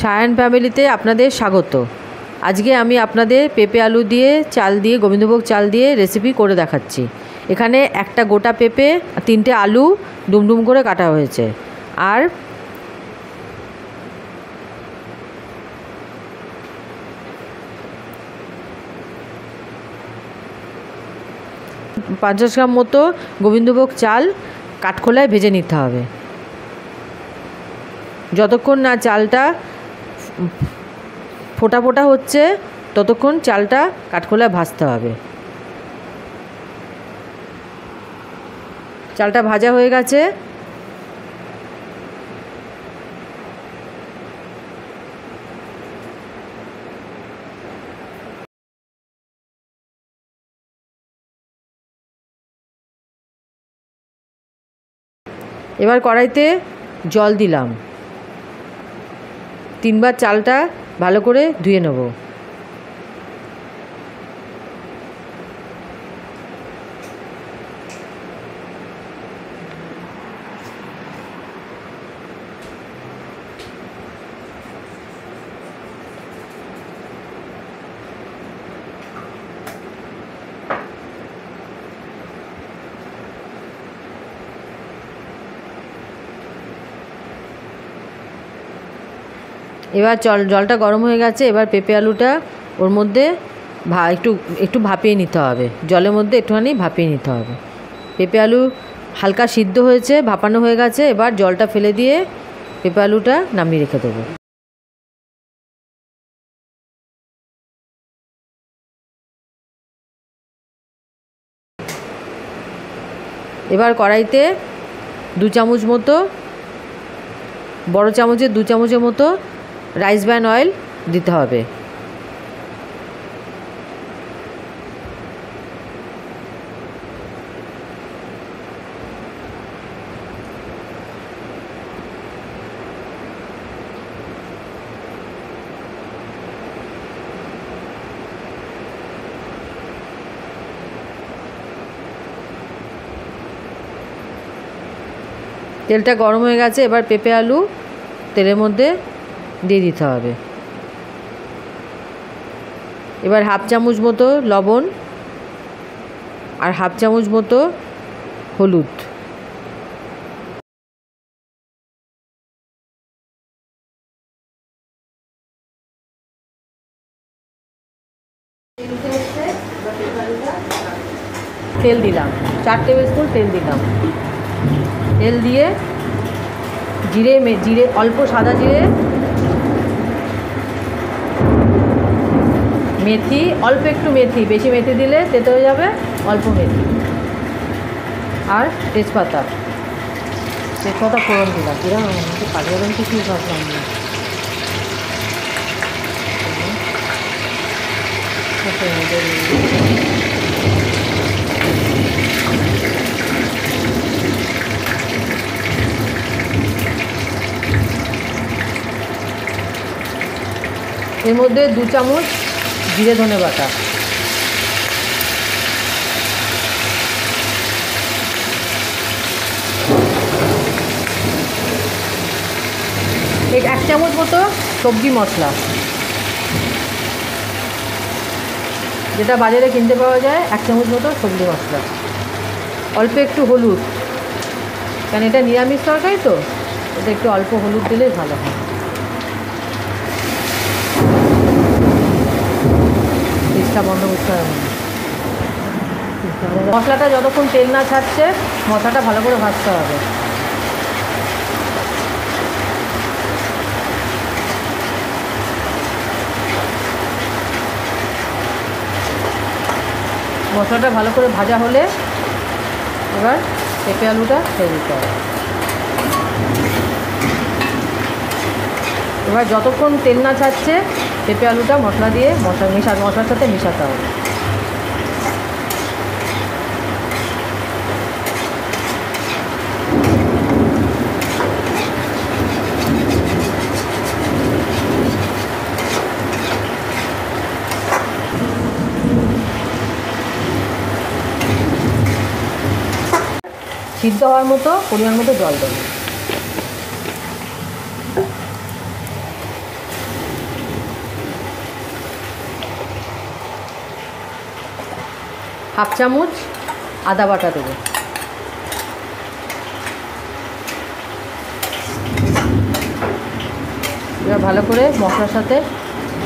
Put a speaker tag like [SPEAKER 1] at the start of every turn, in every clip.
[SPEAKER 1] সায়ন ফ্যামিলিতে আপনাদের স্বাগত। আজকে আমি আপনাদের পেঁপে আলু দিয়ে চাল দিয়ে গোবিন্দভোগ চাল দিয়ে রেসিপি করে দেখাচ্ছি। এখানে একটা গোটা পেঁপে, 3টে আলু ডুমডুম করে কাটা হয়েছে, আর পঞ্চাশ গ্রাম মতো গোবিন্দভোগ চাল কাঠখোলায় ভেজে নিতে হবে। যতক্ষণ না চালটা ফোটা ফোটা হচ্ছে ততক্ষণ চালটা কাঠখোলায় ভাজতে হবে। চালটা ভাজা হয়ে গেছে। এবার কড়াইতে জল দিলাম, 3বার চালটা ভালো করে ধুয়ে নেব। এবার জলটা গরম হয়ে গেছে। এবার পেঁপে আলুটা ওর মধ্যে একটু ভাপিয়ে নিতে হবে, জলের মধ্যে একটুখানি ভাপিয়ে নিতে হবে। পেঁপে আলু হালকা সিদ্ধ হয়েছে, ভাপানো হয়ে গেছে। এবার জলটা ফেলে দিয়ে পেঁপে আলুটা নামিয়ে রেখে দেবো। এবার কড়াইতে 2 চামচ মতো, বড় চামচের 2 চামচের মতো রাইস ব্র্যান অয়েল দিতে হবে। তেলটা গরম হয়ে গেছে। এবার পেঁপে আলু তেলের মধ্যে দিয়ে দিতে হবে। এবার 1/2 চামচ মতো লবণ আর 1/2 চামচ মতো হলুদ, তেল দিলাম, 4 টেবিল স্পুন তেল দিলাম। তেল দিয়ে জিরে অল্প সাদা জিরে, মেথি, অল্প একটু মেথি, বেশি মেথি দিলে তেতো হয়ে যাবে, অল্প মেথি আর তেজপাতা ফোড়ন দিলাম। কিরকম পাঁচফোড়ন কিছুই ভাবলাম না। এর মধ্যে 2 চামচ জিরে ধনে বাটা, এই 1 চামচ মতো সবজি মশলা, যেটা বাজারে কিনতে পাওয়া যায়, 1 চামচ মতো সবজি মশলা, অল্প একটু হলুদ, কারণ এটা নিরামিষ তরকারি তো এটা একটু অল্প হলুদ দিলেই ভালো হয়। বন্ধ করতে হবে। মশলাটা যতক্ষণ তেল না ছাড়ছে মশলাটা ভালো করে ভাজতে হবে। মশলাটা ভালো করে ভাজা হলে এবার পেঁপে আলুটা ছেড়ে দিতে হবে। এবার যতক্ষণ তেল না ছাড়ছে পেঁপে আলুটা মশলা দিয়ে মশলার সাথে মেশাতে হবে। সিদ্ধ হওয়ার মতো পরিমাণ মতো জল দেবো। হাফ চামচ আদা বাটা দেবো। এবার ভালো করে মশলার সাথে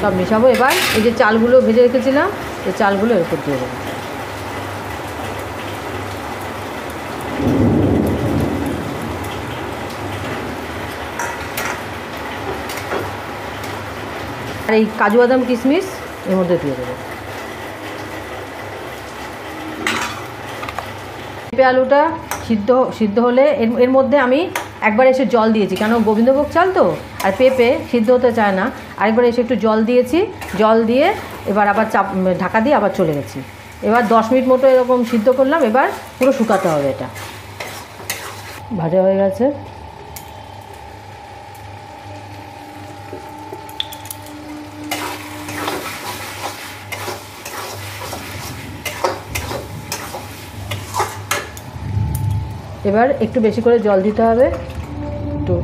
[SPEAKER 1] সব মেশাবো। এবার এই যে চালগুলো ভেজে রেখেছিলাম, এই চালগুলো এর উপর দিয়ে দেবো। আর এই কাজু বাদাম কিশমিশ এর মধ্যে দিয়ে দেবো। পেঁপে আলুটা সিদ্ধ হলে এর মধ্যে আমি একবার এসে জল দিয়েছি, কেন গোবিন্দভোগ চাল তো, আর পেঁপে সিদ্ধ হতে চায় না। আরেকবার এসে একটু জল দিয়েছি, জল দিয়ে এবার আবার ঢাকা দিয়ে আবার চলে গেছি। এবার 10 মিনিট মতো এরকম সিদ্ধ করলাম। এবার পুরো শুকাতে হবে। এটা ভাজা হয়ে গেছে। এবার একটু বেশি করে জল দিতে হবে, একটু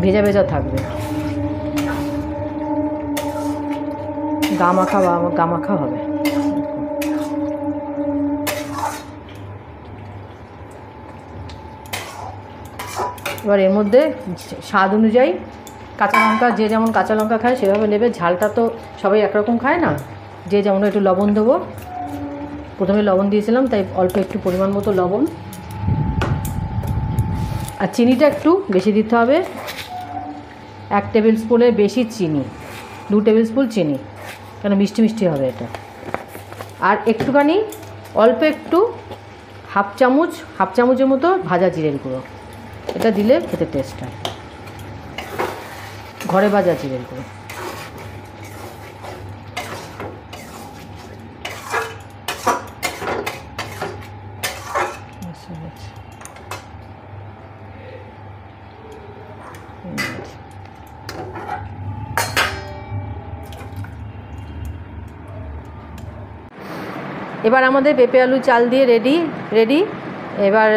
[SPEAKER 1] ভেজা ভেজা থাকবে, গা মাখা হবে। এবার এর মধ্যে স্বাদ অনুযায়ী কাঁচা লঙ্কা, যে যেমন কাঁচা লঙ্কা খায় সেভাবে নেবে। ঝালটা তো সবাই একরকম খায় না, যে যেমন। একটু লবণ দেবো, প্রথমে লবণ দিয়েছিলাম তাই অল্প একটু পরিমাণ মতো লবণ। আর চিনিটা একটু বেশি দিতে হবে, 1 টেবিল স্পুনের বেশি চিনি, 2 টেবিল স্পুন চিনি, কেন মিষ্টি মিষ্টি হবে এটা। আর একটুখানি অল্প একটু হাফ চামচের মতো ভাজা জিরের গুঁড়ো, এটা দিলে খেতে টেস্ট হয়, ঘরে ভাজা জিরের গুঁড়ো। এবার আমাদের পেঁপে আলু চাল দিয়ে রেডি। এবার